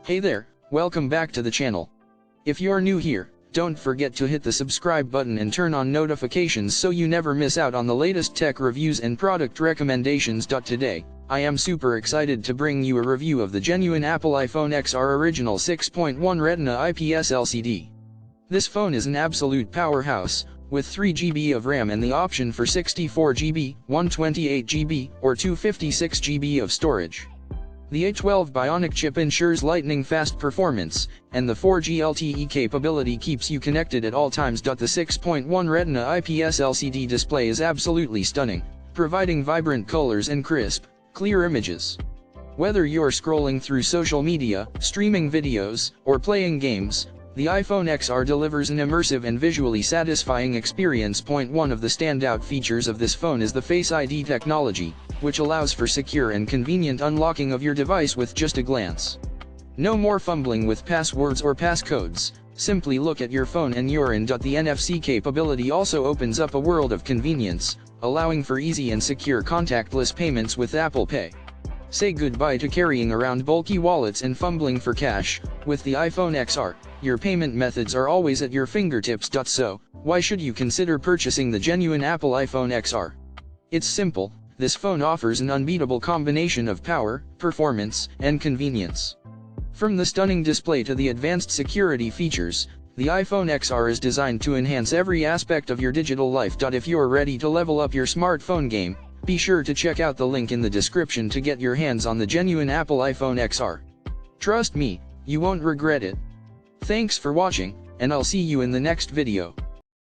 Hey there, welcome back to the channel. If you're new here, don't forget to hit the subscribe button and turn on notifications so you never miss out on the latest tech reviews and product recommendations. Today, I am super excited to bring you a review of the genuine Apple iPhone XR Original 6.1 Retina IPS LCD. This phone is an absolute powerhouse, with 3 GB of RAM and the option for 64 GB, 128 GB, or 256 GB of storage. The A12 Bionic chip ensures lightning-fast performance, and the 4G LTE capability keeps you connected at all times. The 6.1 Retina IPS LCD display is absolutely stunning, providing vibrant colors and crisp, clear images. Whether you're scrolling through social media, streaming videos, or playing games, the iPhone XR delivers an immersive and visually satisfying experience. One of the standout features of this phone is the Face ID technology, which allows for secure and convenient unlocking of your device with just a glance. No more fumbling with passwords or passcodes, simply look at your phone and you're in. The NFC capability also opens up a world of convenience, allowing for easy and secure contactless payments with Apple Pay. Say goodbye to carrying around bulky wallets and fumbling for cash. With the iPhone XR, your payment methods are always at your fingertips. So, why should you consider purchasing the genuine Apple iPhone XR? It's simple. This phone offers an unbeatable combination of power, performance, and convenience. From the stunning display to the advanced security features, the iPhone XR is designed to enhance every aspect of your digital life. If you're ready to level up your smartphone game, be sure to check out the link in the description to get your hands on the genuine Apple iPhone XR. Trust me, you won't regret it. Thanks for watching, and I'll see you in the next video.